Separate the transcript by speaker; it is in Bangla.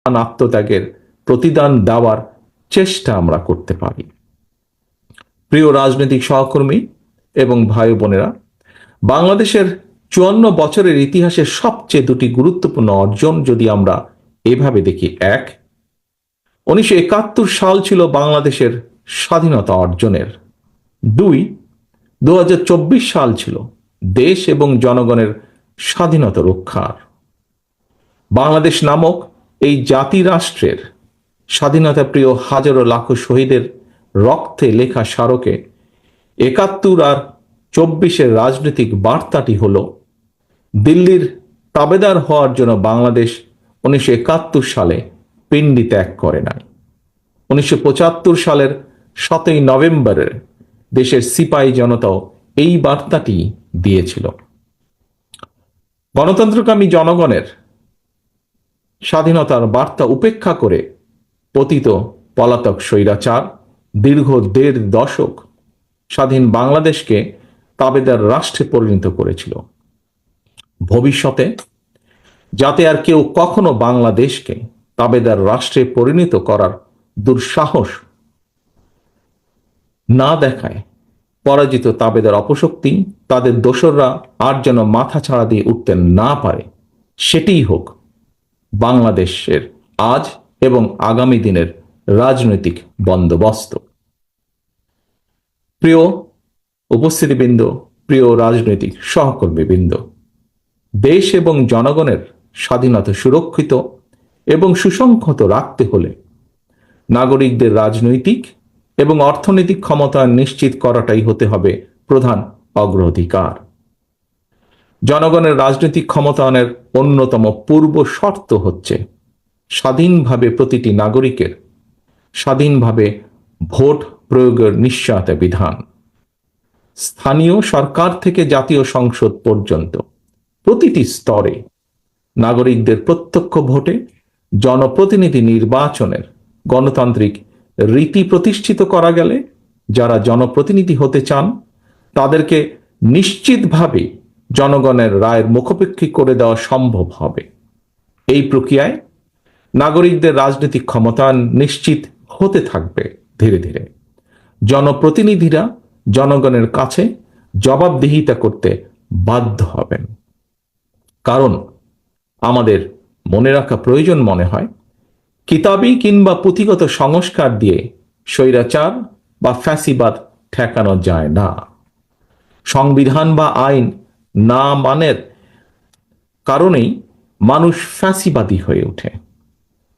Speaker 1: আত্মত্যাগের প্রতিদান দেওয়ার চেষ্টা আমরা করতে পারি। প্রিয় রাজনৈতিক সহকর্মী এবং ভাই বোনেরা, বাংলাদেশের ৫৪ বছরের ইতিহাসের সবচেয়ে দুটি গুরুত্বপূর্ণ অর্জন যদি আমরা এভাবে দেখি: ১, ১৯৭১ সাল ছিল বাংলাদেশের স্বাধীনতা অর্জনের। ২, ২০২৪ সাল ছিল দেশ এবং জনগণের স্বাধীনতা রক্ষার। বাংলাদেশ নামক এই জাতি রাষ্ট্রের স্বাধীনতা প্রিয় হাজারো লাখো শহীদের রক্তে লেখা স্মারকে ৭১ আর ২৪-এর রাজনৈতিক বার্তাটি হল, দিল্লির তাবেদার হওয়ার জন্য বাংলাদেশ ১৯৭১ সালে পিণ্ডি ত্যাগ করে নাই। ১৯৭৫ সালের ৭ই নভেম্বরের দেশের সিপাহী জনতাও এই বার্তাটি দিয়েছিল। গণতন্ত্রকামী জনগণের স্বাধীনতার বার্তা উপেক্ষা করে পতিত পলাতক স্বৈরাচার দীর্ঘ ১.৫ দশক স্বাধীন বাংলাদেশকে তাবেদার রাষ্ট্রে পরিণত করেছিল। ভবিষ্যতে যাতে আর কেউ কখনো বাংলাদেশকে তাবেদার রাষ্ট্রে পরিণত করার দুঃসাহস না দেখায়, পরাজিত তাবেদার অপশক্তি তাদের দোসররা আর যেন মাথা ছাড়া দিয়ে উঠতে না পারে, সেটিই হোক বাংলাদেশের আজ এবং আগামী দিনের রাজনৈতিক বন্দোবস্ত। প্রিয় উপস্থিতিবৃন্দ, প্রিয় রাজনৈতিক সহকর্মীবৃন্দ, দেশ এবং জনগণের স্বাধীনতা সুরক্ষিত এবং সুসংহত রাখতে হলে নাগরিকদের রাজনৈতিক এবং অর্থনৈতিক ক্ষমতা নিশ্চিত করাটাই হতে হবে প্রধান অগ্রাধিকার। জনগণের রাজনৈতিক ক্ষমতায়নের অন্যতম পূর্ব শর্ত হচ্ছে স্বাধীনভাবে প্রতিটি নাগরিকের স্বাধীনভাবে ভোট প্রয়োগের নিশ্চয়তা বিধান। স্থানীয় সরকার থেকে জাতীয় সংসদ পর্যন্ত প্রতিটি স্তরে নাগরিকদের প্রত্যক্ষ ভোটে জনপ্রতিনিধি নির্বাচনের গণতান্ত্রিক রীতি প্রতিষ্ঠিত করা গেলে যারা জনপ্রতিনিধি হতে চান তাদেরকে নিশ্চিতভাবে জনগণের রায়ের মুখাপেক্ষী করে দেওয়া সম্ভব হবে। এই প্রক্রিয়ায় নাগরিকদের রাজনৈতিক ক্ষমতায়ন নিশ্চিত হতে থাকবে। ধীরে ধীরে জনপ্রতিনিধিরা জনগণের কাছে জবাবদিহিতা করতে বাধ্য হবেন। কারণ আমাদের মনে রাখা প্রয়োজন মনে হয়, কিতাবি কিংবা পুঁথিগত সংস্কার দিয়ে স্বৈরাচার বা ফ্যাসিবাদ ঠেকানো যায় না। সংবিধান বা আইন না মানের কারণেই মানুষ ফ্যাসিবাদী হয়ে ওঠে।